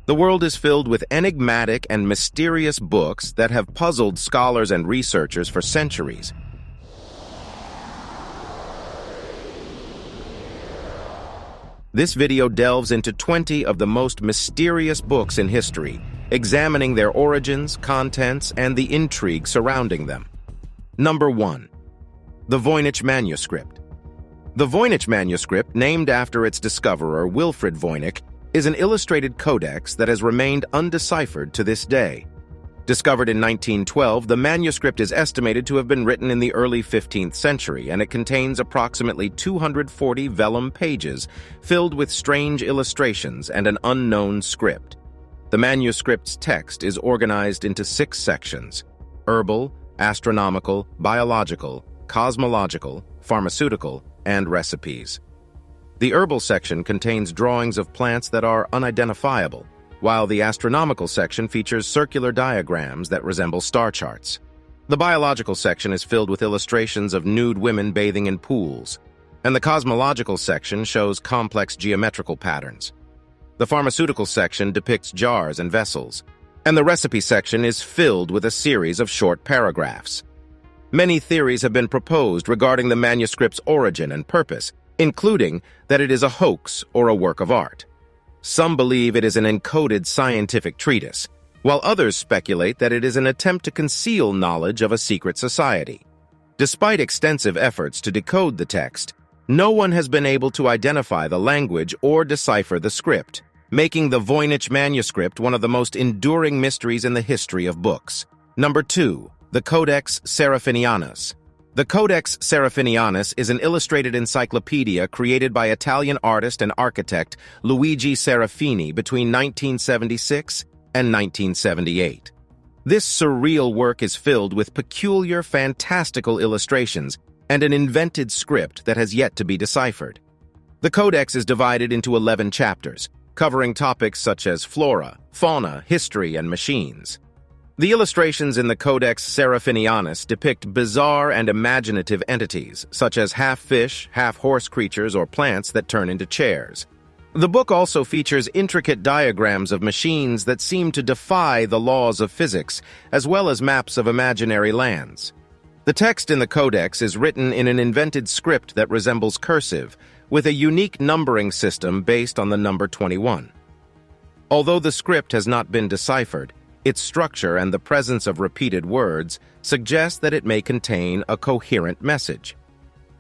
The world is filled with enigmatic and mysterious books that have puzzled scholars and researchers for centuries. This video delves into 20 of the most mysterious books in history, examining their origins, contents, and the intrigue surrounding them. Number 1. The Voynich Manuscript. The Voynich Manuscript, named after its discoverer, Wilfrid Voynich, is an illustrated codex that has remained undeciphered to this day. Discovered in 1912, the manuscript is estimated to have been written in the early 15th century, and it contains approximately 240 vellum pages filled with strange illustrations and an unknown script. The manuscript's text is organized into 6 sections: herbal, astronomical, biological, cosmological, pharmaceutical, and recipes. The herbal section contains drawings of plants that are unidentifiable, while the astronomical section features circular diagrams that resemble star charts. The biological section is filled with illustrations of nude women bathing in pools, and the cosmological section shows complex geometrical patterns. The pharmaceutical section depicts jars and vessels, and the recipe section is filled with a series of short paragraphs. Many theories have been proposed regarding the manuscript's origin and purpose, including that it is a hoax or a work of art. Some believe it is an encoded scientific treatise, while others speculate that it is an attempt to conceal knowledge of a secret society. Despite extensive efforts to decode the text, no one has been able to identify the language or decipher the script, making the Voynich Manuscript one of the most enduring mysteries in the history of books. Number 2. The Codex Seraphinianus. The Codex Seraphinianus is an illustrated encyclopedia created by Italian artist and architect Luigi Serafini between 1976 and 1978. This surreal work is filled with peculiar, fantastical illustrations and an invented script that has yet to be deciphered. The codex is divided into 11 chapters, covering topics such as flora, fauna, history, and machines. The illustrations in the Codex Seraphinianus depict bizarre and imaginative entities, such as half-fish, half-horse creatures or plants that turn into chairs. The book also features intricate diagrams of machines that seem to defy the laws of physics, as well as maps of imaginary lands. The text in the Codex is written in an invented script that resembles cursive, with a unique numbering system based on the number 21. Although the script has not been deciphered, its structure and the presence of repeated words suggest that it may contain a coherent message.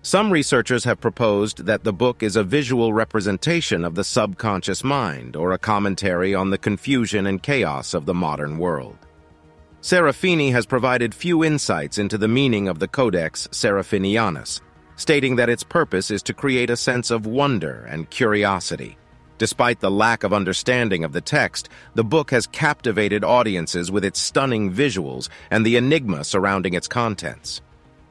Some researchers have proposed that the book is a visual representation of the subconscious mind or a commentary on the confusion and chaos of the modern world. Serafini has provided few insights into the meaning of the Codex Seraphinianus, stating that its purpose is to create a sense of wonder and curiosity. Despite the lack of understanding of the text, the book has captivated audiences with its stunning visuals and the enigma surrounding its contents.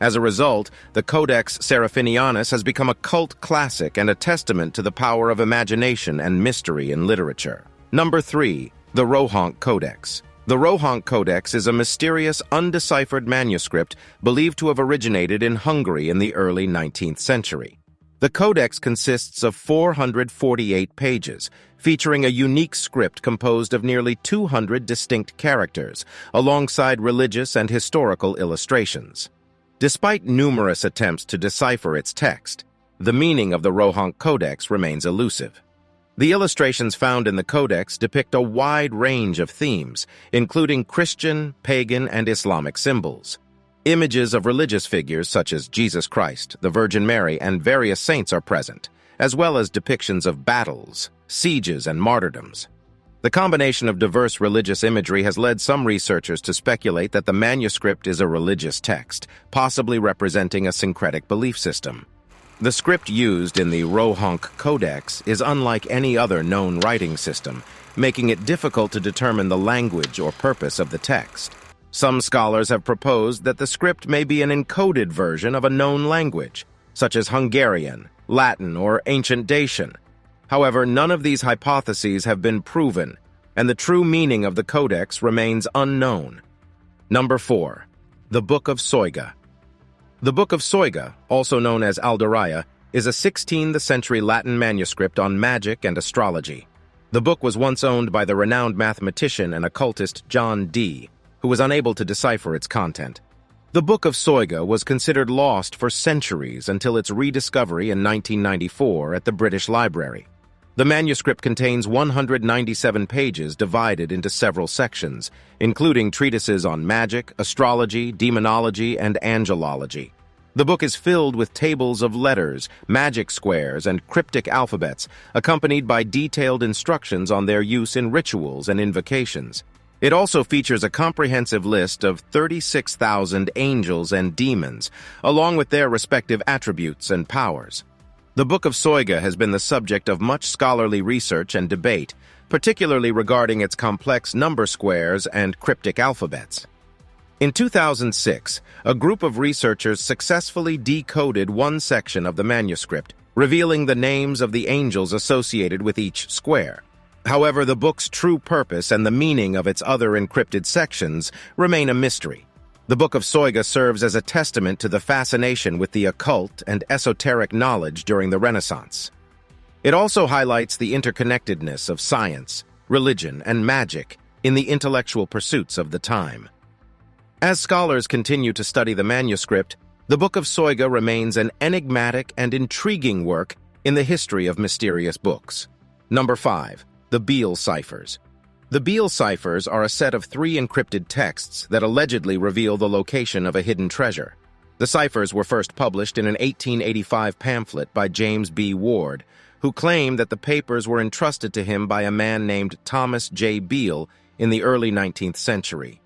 As a result, the Codex Seraphinianus has become a cult classic and a testament to the power of imagination and mystery in literature. Number 3. The Rohank Codex. The Rohank Codex is a mysterious, undeciphered manuscript believed to have originated in Hungary in the early 19th century. The codex consists of 448 pages, featuring a unique script composed of nearly 200 distinct characters, alongside religious and historical illustrations. Despite numerous attempts to decipher its text, the meaning of the Rohank Codex remains elusive. The illustrations found in the codex depict a wide range of themes, including Christian, pagan, and Islamic symbols. Images of religious figures such as Jesus Christ, the Virgin Mary, and various saints are present, as well as depictions of battles, sieges, and martyrdoms. The combination of diverse religious imagery has led some researchers to speculate that the manuscript is a religious text, possibly representing a syncretic belief system. The script used in the Rohank Codex is unlike any other known writing system, making it difficult to determine the language or purpose of the text. Some scholars have proposed that the script may be an encoded version of a known language, such as Hungarian, Latin, or Ancient Dacian. However, none of these hypotheses have been proven, and the true meaning of the codex remains unknown. Number 4. The Book of Soiga. The Book of Soiga, also known as Aldaraya, is a 16th century Latin manuscript on magic and astrology. The book was once owned by the renowned mathematician and occultist John Dee, who was unable to decipher its content. The Book of Soiga was considered lost for centuries until its rediscovery in 1994 at the British Library. The manuscript contains 197 pages divided into several sections, including treatises on magic, astrology, demonology, and angelology. The book is filled with tables of letters, magic squares, and cryptic alphabets, accompanied by detailed instructions on their use in rituals and invocations. It also features a comprehensive list of 36,000 angels and demons, along with their respective attributes and powers. The Book of Soiga has been the subject of much scholarly research and debate, particularly regarding its complex number squares and cryptic alphabets. In 2006, a group of researchers successfully decoded one section of the manuscript, revealing the names of the angels associated with each square. However, the book's true purpose and the meaning of its other encrypted sections remain a mystery. The Book of Soiga serves as a testament to the fascination with the occult and esoteric knowledge during the Renaissance. It also highlights the interconnectedness of science, religion, and magic in the intellectual pursuits of the time. As scholars continue to study the manuscript, the Book of Soiga remains an enigmatic and intriguing work in the history of mysterious books. Number 5. The Beale Ciphers. The Beale Ciphers are a set of 3 encrypted texts that allegedly reveal the location of a hidden treasure. The ciphers were first published in an 1885 pamphlet by James B. Ward, who claimed that the papers were entrusted to him by a man named Thomas J. Beale in the early 19th century.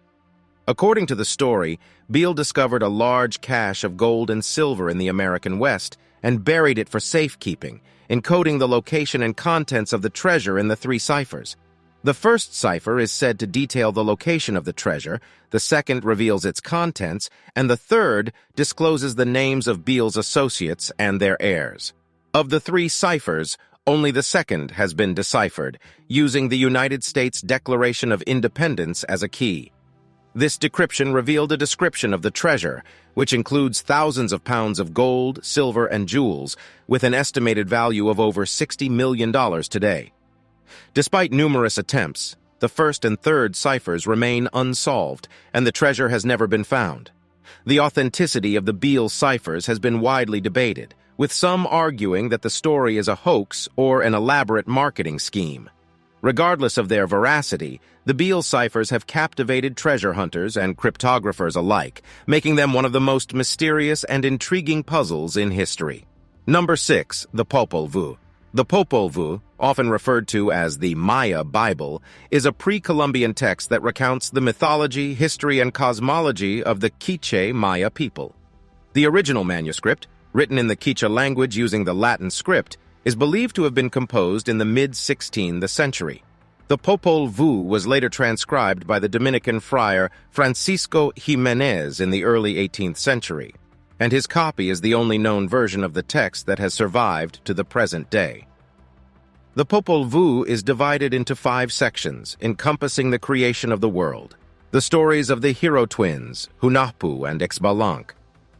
According to the story, Beale discovered a large cache of gold and silver in the American West and buried it for safekeeping, encoding the location and contents of the treasure in the 3 ciphers. The first cipher is said to detail the location of the treasure, the second reveals its contents, and the third discloses the names of Beale's associates and their heirs. Of the 3 ciphers, only the second has been deciphered, using the United States Declaration of Independence as a key. This decryption revealed a description of the treasure, which includes thousands of pounds of gold, silver, and jewels, with an estimated value of over $60 million today. Despite numerous attempts, the first and third ciphers remain unsolved, and the treasure has never been found. The authenticity of the Beale ciphers has been widely debated, with some arguing that the story is a hoax or an elaborate marketing scheme. Regardless of their veracity, the Beale ciphers have captivated treasure hunters and cryptographers alike, making them one of the most mysterious and intriguing puzzles in history. Number 6. The Popol Vuh. The Popol Vuh, often referred to as the Maya Bible, is a pre-Columbian text that recounts the mythology, history, and cosmology of the Quiche Maya people. The original manuscript, written in the Quiche language using the Latin script, is believed to have been composed in the mid-16th century. The Popol Vuh was later transcribed by the Dominican friar Francisco Jimenez in the early 18th century, and his copy is the only known version of the text that has survived to the present day. The Popol Vuh is divided into 5 sections, encompassing the creation of the world, the stories of the hero twins, Hunahpu and Xbalanque,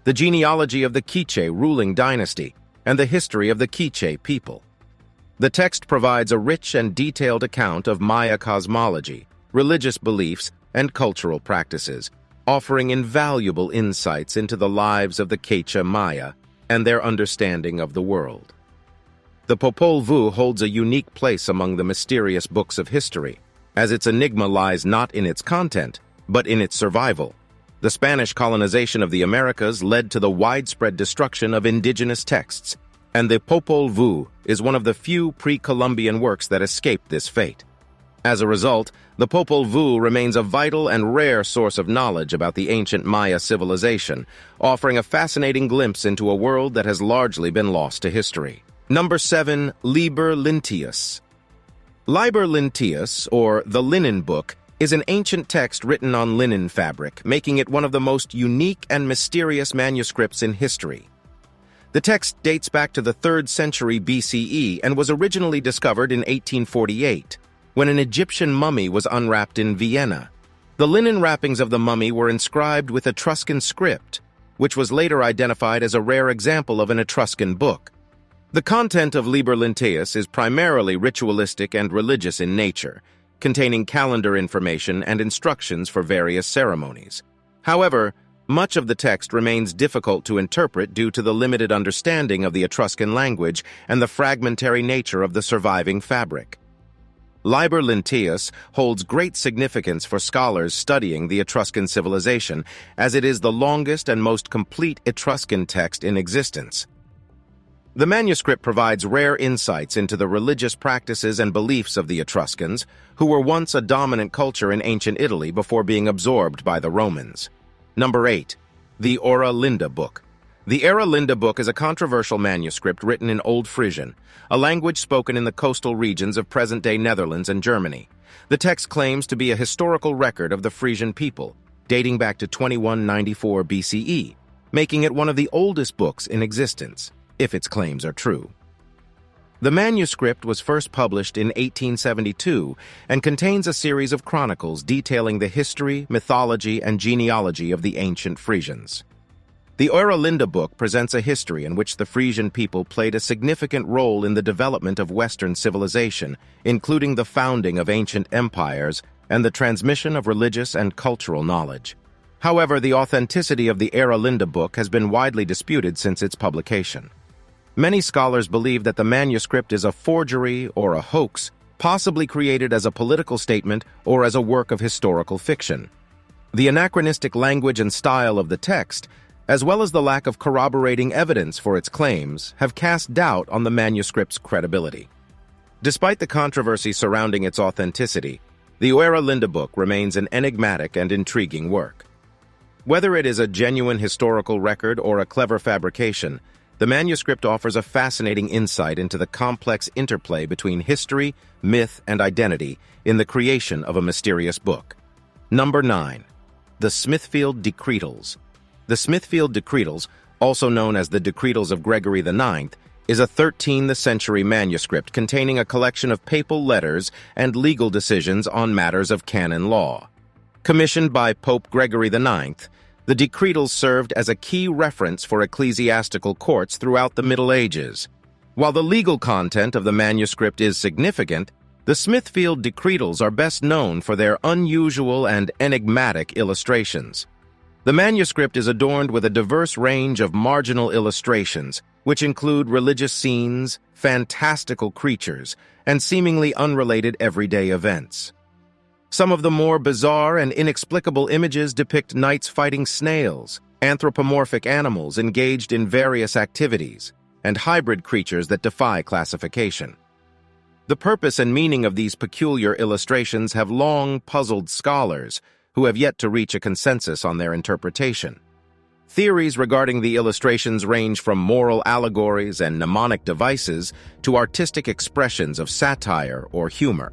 the genealogy of the Quiche ruling dynasty, and the history of the Quiche people. The text provides a rich and detailed account of Maya cosmology, religious beliefs, and cultural practices, offering invaluable insights into the lives of the Quiche Maya and their understanding of the world. The Popol Vuh holds a unique place among the mysterious books of history, as its enigma lies not in its content, but in its survival. The Spanish colonization of the Americas led to the widespread destruction of indigenous texts, and the Popol Vuh is one of the few pre-Columbian works that escaped this fate. As a result, the Popol Vuh remains a vital and rare source of knowledge about the ancient Maya civilization, offering a fascinating glimpse into a world that has largely been lost to history. Number 7. Liber Linteus. Liber Linteus, or the Linen Book, is an ancient text written on linen fabric, making it one of the most unique and mysterious manuscripts in history. The text dates back to the 3rd century BCE and was originally discovered in 1848, when an Egyptian mummy was unwrapped in Vienna. The linen wrappings of the mummy were inscribed with Etruscan script, which was later identified as a rare example of an Etruscan book. The content of Liber Linteus is primarily ritualistic and religious in nature, containing calendar information and instructions for various ceremonies. However, much of the text remains difficult to interpret due to the limited understanding of the Etruscan language and the fragmentary nature of the surviving fabric. Liber Linteus holds great significance for scholars studying the Etruscan civilization, as it is the longest and most complete Etruscan text in existence. The manuscript provides rare insights into the religious practices and beliefs of the Etruscans, who were once a dominant culture in ancient Italy before being absorbed by the Romans. Number 8. The Ora Linda Book. The Ora Linda Book is a controversial manuscript written in Old Frisian, a language spoken in the coastal regions of present-day Netherlands and Germany. The text claims to be a historical record of the Frisian people, dating back to 2194 BCE, making it one of the oldest books in existence, if its claims are true. The manuscript was first published in 1872 and contains a series of chronicles detailing the history, mythology, and genealogy of the ancient Frisians. The Ora Linda book presents a history in which the Frisian people played a significant role in the development of Western civilization, including the founding of ancient empires and the transmission of religious and cultural knowledge. However, the authenticity of the Ora Linda book has been widely disputed since its publication. Many scholars believe that the manuscript is a forgery or a hoax, possibly created as a political statement or as a work of historical fiction. The anachronistic language and style of the text, as well as the lack of corroborating evidence for its claims, have cast doubt on the manuscript's credibility. Despite the controversy surrounding its authenticity, the Ora Linda book remains an enigmatic and intriguing work. Whether it is a genuine historical record or a clever fabrication, the manuscript offers a fascinating insight into the complex interplay between history, myth, and identity in the creation of a mysterious book. Number 9. The Smithfield Decretals. The Smithfield Decretals, also known as the Decretals of Gregory IX, is a 13th century manuscript containing a collection of papal letters and legal decisions on matters of canon law. Commissioned by Pope Gregory IX, the Decretals served as a key reference for ecclesiastical courts throughout the Middle Ages. While the legal content of the manuscript is significant, the Smithfield Decretals are best known for their unusual and enigmatic illustrations. The manuscript is adorned with a diverse range of marginal illustrations, which include religious scenes, fantastical creatures, and seemingly unrelated everyday events. Some of the more bizarre and inexplicable images depict knights fighting snails, anthropomorphic animals engaged in various activities, and hybrid creatures that defy classification. The purpose and meaning of these peculiar illustrations have long puzzled scholars, who have yet to reach a consensus on their interpretation. Theories regarding the illustrations range from moral allegories and mnemonic devices to artistic expressions of satire or humor.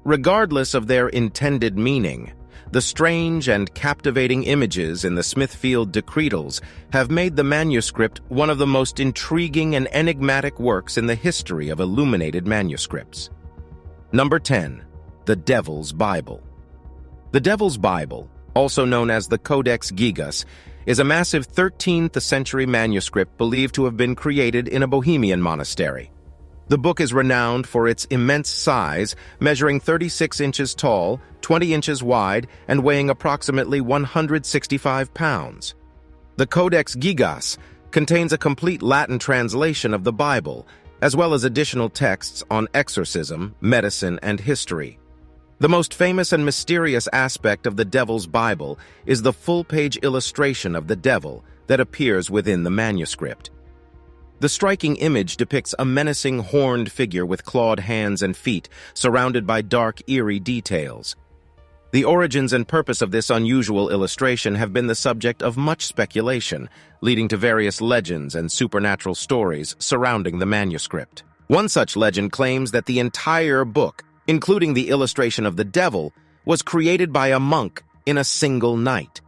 Regardless of their intended meaning, the strange and captivating images in the Smithfield Decretals have made the manuscript one of the most intriguing and enigmatic works in the history of illuminated manuscripts. Number 10. The Devil's Bible. The Devil's Bible, also known as the Codex Gigas, is a massive 13th century manuscript believed to have been created in a Bohemian monastery. The book is renowned for its immense size, measuring 36 inches tall, 20 inches wide, and weighing approximately 165 pounds. The Codex Gigas contains a complete Latin translation of the Bible, as well as additional texts on exorcism, medicine, and history. The most famous and mysterious aspect of the Devil's Bible is the full-page illustration of the devil that appears within the manuscript. The striking image depicts a menacing horned figure with clawed hands and feet, surrounded by dark, eerie details. The origins and purpose of this unusual illustration have been the subject of much speculation, leading to various legends and supernatural stories surrounding the manuscript. One such legend claims that the entire book, including the illustration of the devil, was created by a monk in a single night.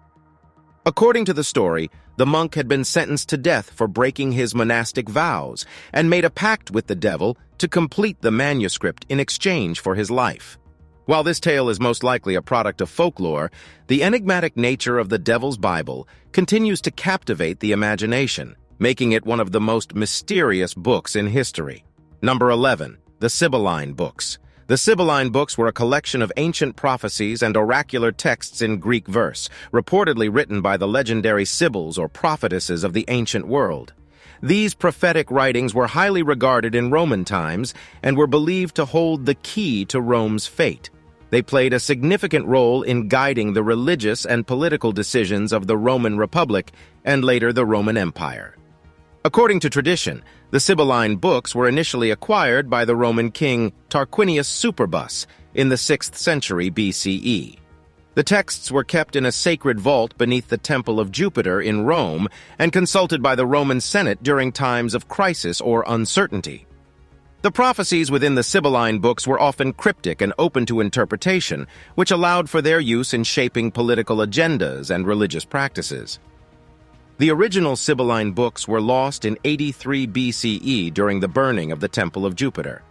According to the story, the monk had been sentenced to death for breaking his monastic vows and made a pact with the devil to complete the manuscript in exchange for his life. While this tale is most likely a product of folklore, the enigmatic nature of the Devil's Bible continues to captivate the imagination, making it one of the most mysterious books in history. Number 11. The Sibylline Books. The Sibylline Books were a collection of ancient prophecies and oracular texts in Greek verse, reportedly written by the legendary Sibyls or prophetesses of the ancient world. These prophetic writings were highly regarded in Roman times and were believed to hold the key to Rome's fate. They played a significant role in guiding the religious and political decisions of the Roman Republic and later the Roman Empire. According to tradition, the Sibylline books were initially acquired by the Roman king Tarquinius Superbus in the 6th century BCE. The texts were kept in a sacred vault beneath the Temple of Jupiter in Rome and consulted by the Roman Senate during times of crisis or uncertainty. The prophecies within the Sibylline books were often cryptic and open to interpretation, which allowed for their use in shaping political agendas and religious practices. The original Sibylline books were lost in 83 BCE during the burning of the Temple of Jupiter.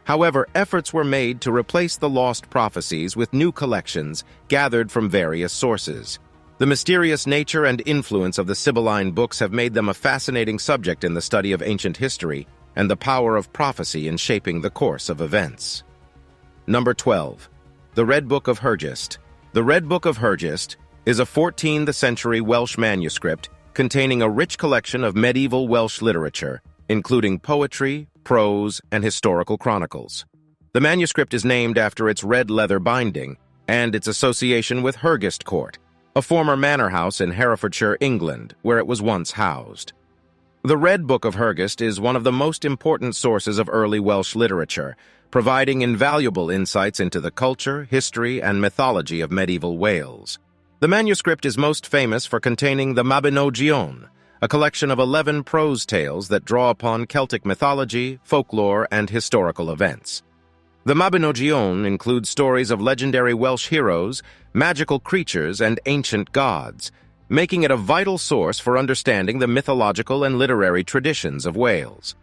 However, efforts were made to replace the lost prophecies with new collections gathered from various sources. The mysterious nature and influence of the Sibylline books have made them a fascinating subject in the study of ancient history and the power of prophecy in shaping the course of events. Number 12. The Red Book of Hergest. The Red Book of Hergest is a 14th century Welsh manuscript containing a rich collection of medieval Welsh literature, including poetry, prose, and historical chronicles. The manuscript is named after its red leather binding and its association with Hergest Court, a former manor house in Herefordshire, England, where it was once housed. The Red Book of Hergest is one of the most important sources of early Welsh literature, providing invaluable insights into the culture, history, and mythology of medieval Wales. The manuscript is most famous for containing the Mabinogion, a collection of 11 prose tales that draw upon Celtic mythology, folklore, and historical events. The Mabinogion includes stories of legendary Welsh heroes, magical creatures, and ancient gods, making it a vital source for understanding the mythological and literary traditions of Wales.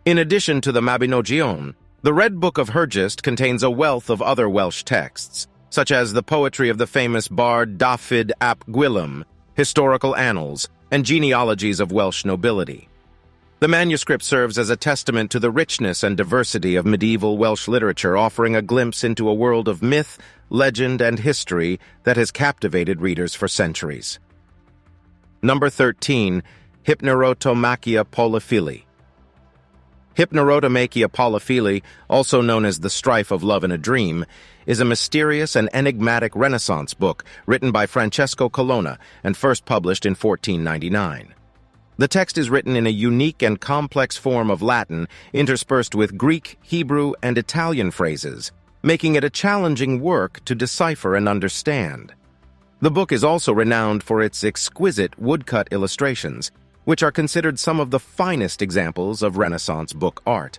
In addition to the Mabinogion, the Red Book of Hergest contains a wealth of other Welsh texts, such as the poetry of the famous bard Dafydd ap Gwilym, historical annals, and genealogies of Welsh nobility. The manuscript serves as a testament to the richness and diversity of medieval Welsh literature, offering a glimpse into a world of myth, legend, and history that has captivated readers for centuries. Number 13. Hypnerotomachia Polyphili. Hypnerotomachia Polyphili, also known as The Strife of Love in a Dream, is a mysterious and enigmatic Renaissance book written by Francesco Colonna and first published in 1499. The text is written in a unique and complex form of Latin interspersed with Greek, Hebrew, and Italian phrases, making it a challenging work to decipher and understand. The book is also renowned for its exquisite woodcut illustrations, which are considered some of the finest examples of Renaissance book art.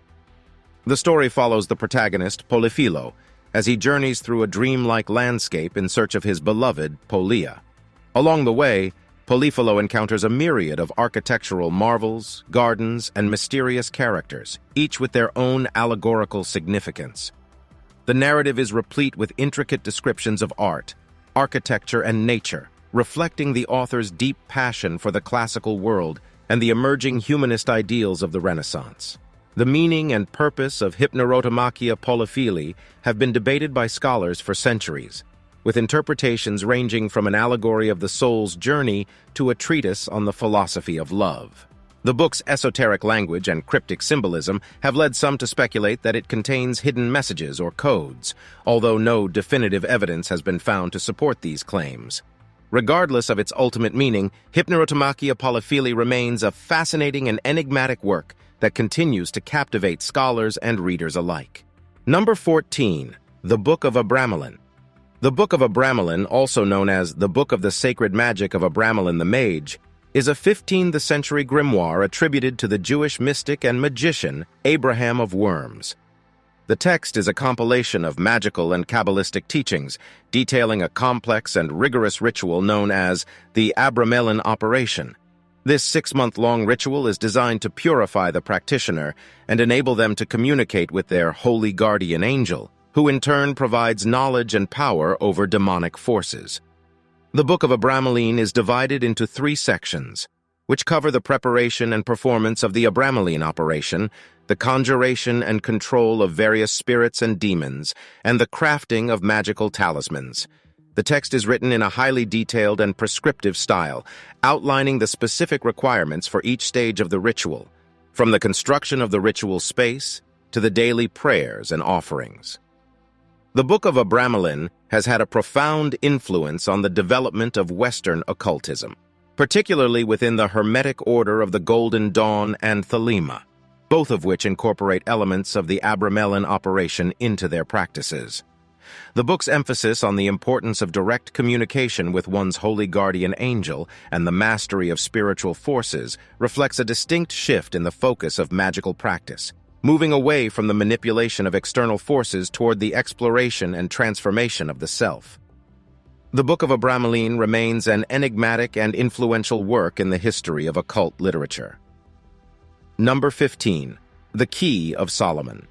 The story follows the protagonist, Polyphilo, as he journeys through a dreamlike landscape in search of his beloved Polia. Along the way, Polyphilo encounters a myriad of architectural marvels, gardens, and mysterious characters, each with their own allegorical significance. The narrative is replete with intricate descriptions of art, architecture, and nature, reflecting the author's deep passion for the classical world and the emerging humanist ideals of the Renaissance. The meaning and purpose of Hypnerotomachia Polyphili have been debated by scholars for centuries, with interpretations ranging from an allegory of the soul's journey to a treatise on the philosophy of love. The book's esoteric language and cryptic symbolism have led some to speculate that it contains hidden messages or codes, although no definitive evidence has been found to support these claims. Regardless of its ultimate meaning, Hypnerotomachia Polyphili remains a fascinating and enigmatic work that continues to captivate scholars and readers alike. Number 14. The Book of Abramelin. The Book of Abramelin, also known as the Book of the Sacred Magic of Abramelin the Mage, is a 15th century grimoire attributed to the Jewish mystic and magician Abraham of Worms. The text is a compilation of magical and Kabbalistic teachings, detailing a complex and rigorous ritual known as the Abramelin operation. This 6-month-long ritual is designed to purify the practitioner and enable them to communicate with their holy guardian angel, who in turn provides knowledge and power over demonic forces. The Book of Abramelin is divided into 3 sections. which cover the preparation and performance of the Abramelin operation, the conjuration and control of various spirits and demons, and the crafting of magical talismans. The text is written in a highly detailed and prescriptive style, outlining the specific requirements for each stage of the ritual, from the construction of the ritual space to the daily prayers and offerings. The Book of Abramelin has had a profound influence on the development of Western occultism, particularly within the Hermetic Order of the Golden Dawn and Thelema, both of which incorporate elements of the Abramelin operation into their practices. The book's emphasis on the importance of direct communication with one's holy guardian angel and the mastery of spiritual forces reflects a distinct shift in the focus of magical practice, moving away from the manipulation of external forces toward the exploration and transformation of the self. The Book of Abramelin remains an enigmatic and influential work in the history of occult literature. Number 15. The Key of Solomon.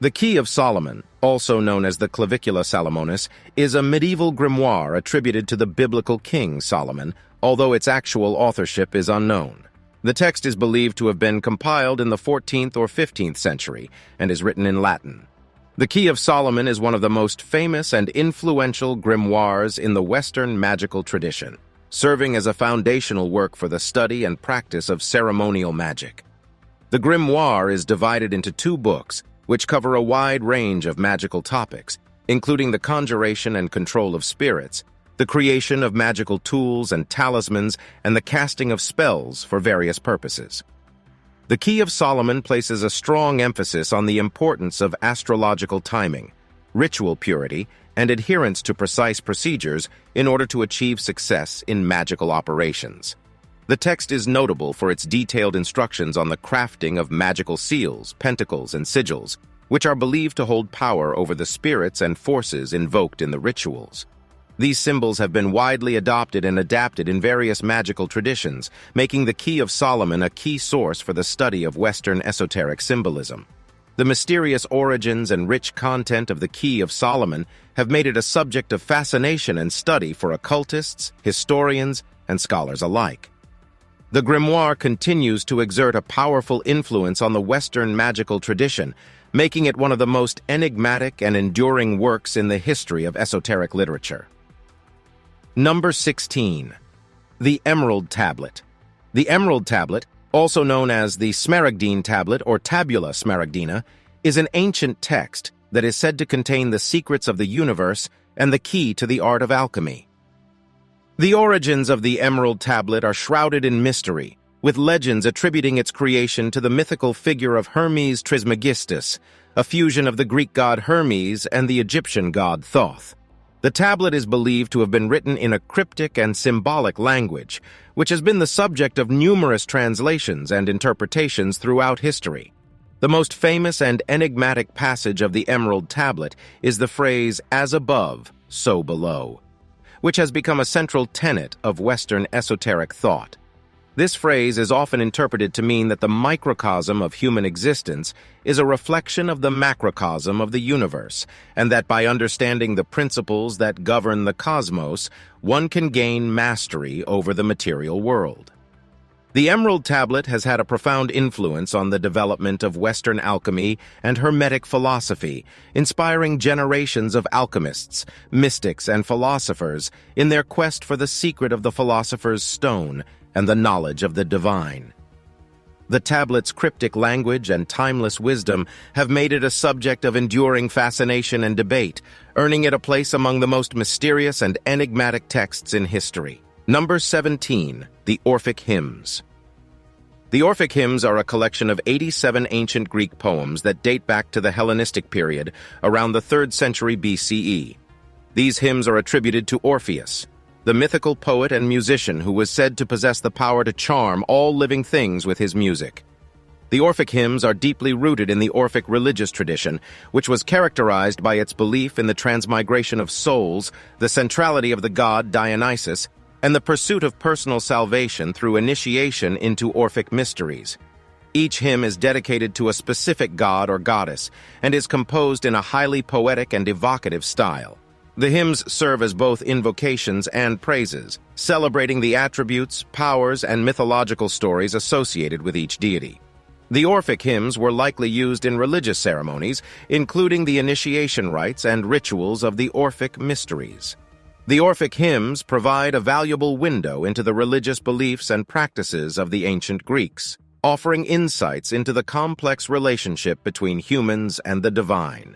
The Key of Solomon, also known as the Clavicula Salomonis, is a medieval grimoire attributed to the biblical king Solomon, although its actual authorship is unknown. The text is believed to have been compiled in the 14th or 15th century and is written in Latin. The Key of Solomon is one of the most famous and influential grimoires in the Western magical tradition, serving as a foundational work for the study and practice of ceremonial magic. The grimoire is divided into two books, which cover a wide range of magical topics, including the conjuration and control of spirits, the creation of magical tools and talismans, and the casting of spells for various purposes. The Key of Solomon places a strong emphasis on the importance of astrological timing, ritual purity, and adherence to precise procedures in order to achieve success in magical operations. The text is notable for its detailed instructions on the crafting of magical seals, pentacles, and sigils, which are believed to hold power over the spirits and forces invoked in the rituals. These symbols have been widely adopted and adapted in various magical traditions, making the Key of Solomon a key source for the study of Western esoteric symbolism. The mysterious origins and rich content of the Key of Solomon have made it a subject of fascination and study for occultists, historians, and scholars alike. The grimoire continues to exert a powerful influence on the Western magical tradition, making it one of the most enigmatic and enduring works in the history of esoteric literature. Number 16. The Emerald Tablet. The Emerald Tablet, also known as the Smaragdine Tablet or Tabula Smaragdina, is an ancient text that is said to contain the secrets of the universe and the key to the art of alchemy. The origins of the Emerald Tablet are shrouded in mystery, with legends attributing its creation to the mythical figure of Hermes Trismegistus, a fusion of the Greek god Hermes and the Egyptian god Thoth. The tablet is believed to have been written in a cryptic and symbolic language, which has been the subject of numerous translations and interpretations throughout history. The most famous and enigmatic passage of the Emerald Tablet is the phrase, "as above, so below," which has become a central tenet of Western esoteric thought. This phrase is often interpreted to mean that the microcosm of human existence is a reflection of the macrocosm of the universe, and that by understanding the principles that govern the cosmos, one can gain mastery over the material world. The Emerald Tablet has had a profound influence on the development of Western alchemy and Hermetic philosophy, inspiring generations of alchemists, mystics, and philosophers in their quest for the secret of the philosopher's stone and the knowledge of the divine. The tablet's cryptic language and timeless wisdom have made it a subject of enduring fascination and debate, earning it a place among the most mysterious and enigmatic texts in history. Number 17. The Orphic Hymns. The Orphic Hymns are a collection of 87 ancient Greek poems that date back to the Hellenistic period, around the 3rd century BCE. These hymns are attributed to Orpheus, the mythical poet and musician who was said to possess the power to charm all living things with his music. The Orphic hymns are deeply rooted in the Orphic religious tradition, which was characterized by its belief in the transmigration of souls, the centrality of the god Dionysus, and the pursuit of personal salvation through initiation into Orphic mysteries. Each hymn is dedicated to a specific god or goddess, and is composed in a highly poetic and evocative style. The hymns serve as both invocations and praises, celebrating the attributes, powers, and mythological stories associated with each deity. The Orphic hymns were likely used in religious ceremonies, including the initiation rites and rituals of the Orphic mysteries. The Orphic hymns provide a valuable window into the religious beliefs and practices of the ancient Greeks, offering insights into the complex relationship between humans and the divine.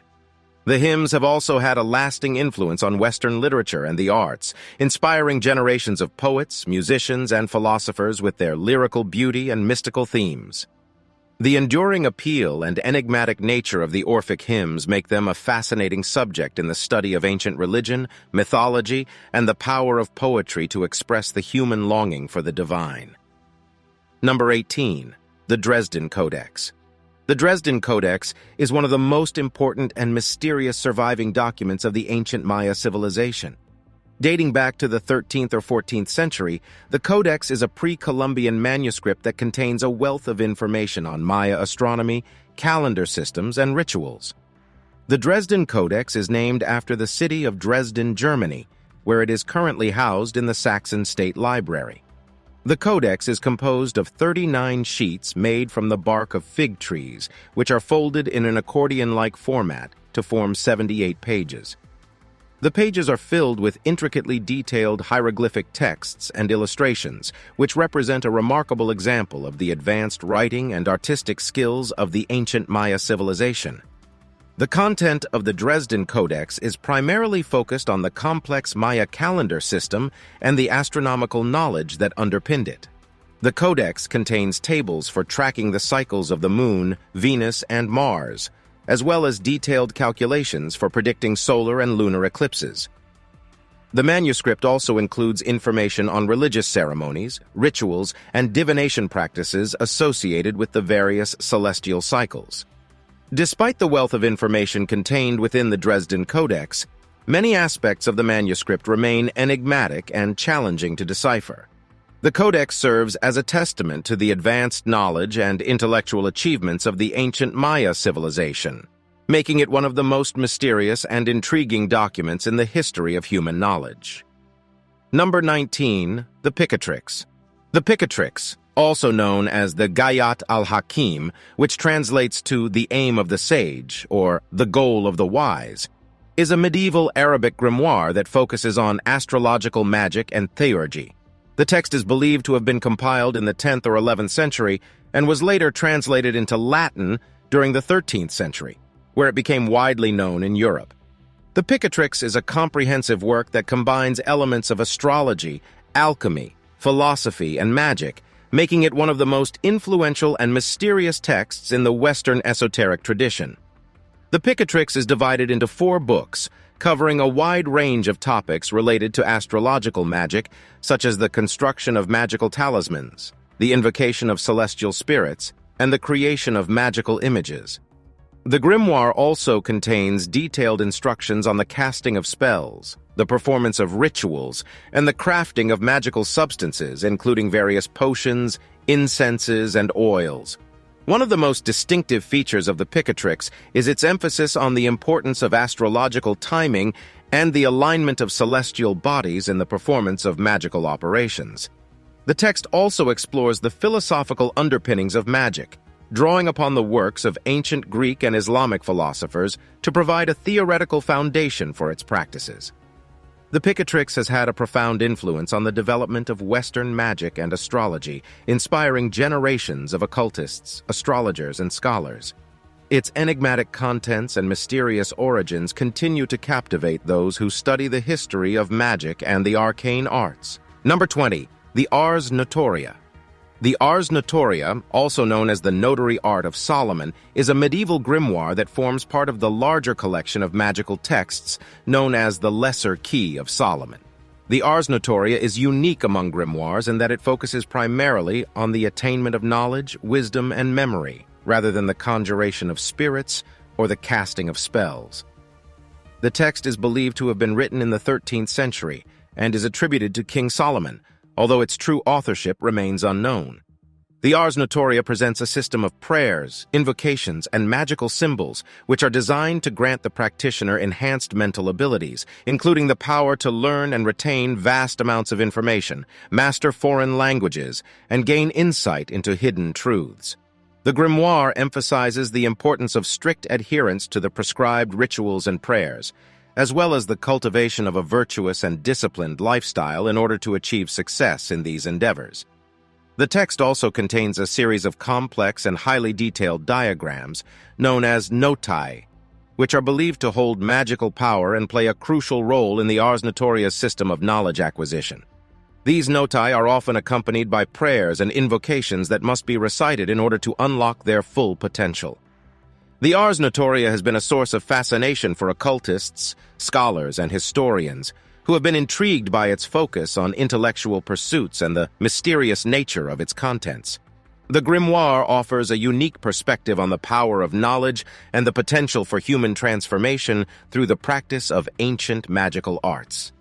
The hymns have also had a lasting influence on Western literature and the arts, inspiring generations of poets, musicians, and philosophers with their lyrical beauty and mystical themes. The enduring appeal and enigmatic nature of the Orphic hymns make them a fascinating subject in the study of ancient religion, mythology, and the power of poetry to express the human longing for the divine. Number 18. The Dresden Codex. The Dresden Codex is one of the most important and mysterious surviving documents of the ancient Maya civilization. Dating back to the 13th or 14th century, the Codex is a pre-Columbian manuscript that contains a wealth of information on Maya astronomy, calendar systems, and rituals. The Dresden Codex is named after the city of Dresden, Germany, where it is currently housed in the Saxon State Library. The Codex is composed of 39 sheets made from the bark of fig trees, which are folded in an accordion-like format to form 78 pages. The pages are filled with intricately detailed hieroglyphic texts and illustrations, which represent a remarkable example of the advanced writing and artistic skills of the ancient Maya civilization. The content of the Dresden Codex is primarily focused on the complex Maya calendar system and the astronomical knowledge that underpinned it. The Codex contains tables for tracking the cycles of the Moon, Venus, and Mars, as well as detailed calculations for predicting solar and lunar eclipses. The manuscript also includes information on religious ceremonies, rituals, and divination practices associated with the various celestial cycles. Despite the wealth of information contained within the Dresden Codex, many aspects of the manuscript remain enigmatic and challenging to decipher. The Codex serves as a testament to the advanced knowledge and intellectual achievements of the ancient Maya civilization, making it one of the most mysterious and intriguing documents in the history of human knowledge. Number 19. The Picatrix. The Picatrix, also known as the Gayat al-Hakim, which translates to the aim of the sage, or the goal of the wise, is a medieval Arabic grimoire that focuses on astrological magic and theurgy. The text is believed to have been compiled in the 10th or 11th century and was later translated into Latin during the 13th century, where it became widely known in Europe. The Picatrix is a comprehensive work that combines elements of astrology, alchemy, philosophy, and magic, making it one of the most influential and mysterious texts in the Western esoteric tradition. The Picatrix is divided into 4 books, covering a wide range of topics related to astrological magic, such as the construction of magical talismans, the invocation of celestial spirits, and the creation of magical images. The grimoire also contains detailed instructions on the casting of spells, the performance of rituals, and the crafting of magical substances, including various potions, incenses, and oils. One of the most distinctive features of the Picatrix is its emphasis on the importance of astrological timing and the alignment of celestial bodies in the performance of magical operations. The text also explores the philosophical underpinnings of magic, drawing upon the works of ancient Greek and Islamic philosophers to provide a theoretical foundation for its practices. The Picatrix has had a profound influence on the development of Western magic and astrology, inspiring generations of occultists, astrologers, and scholars. Its enigmatic contents and mysterious origins continue to captivate those who study the history of magic and the arcane arts. Number 20. The Ars Notoria. The Ars Notoria, also known as the Notary Art of Solomon, is a medieval grimoire that forms part of the larger collection of magical texts known as the Lesser Key of Solomon. The Ars Notoria is unique among grimoires in that it focuses primarily on the attainment of knowledge, wisdom, and memory, rather than the conjuration of spirits or the casting of spells. The text is believed to have been written in the 13th century and is attributed to King Solomon, although its true authorship remains unknown. The Ars Notoria presents a system of prayers, invocations, and magical symbols, which are designed to grant the practitioner enhanced mental abilities, including the power to learn and retain vast amounts of information, master foreign languages, and gain insight into hidden truths. The grimoire emphasizes the importance of strict adherence to the prescribed rituals and prayers, as well as the cultivation of a virtuous and disciplined lifestyle in order to achieve success in these endeavors. The text also contains a series of complex and highly detailed diagrams, known as notai, which are believed to hold magical power and play a crucial role in the Ars Notoria's system of knowledge acquisition. These notai are often accompanied by prayers and invocations that must be recited in order to unlock their full potential. The Ars Notoria has been a source of fascination for occultists, scholars, and historians, who have been intrigued by its focus on intellectual pursuits and the mysterious nature of its contents. The grimoire offers a unique perspective on the power of knowledge and the potential for human transformation through the practice of ancient magical arts.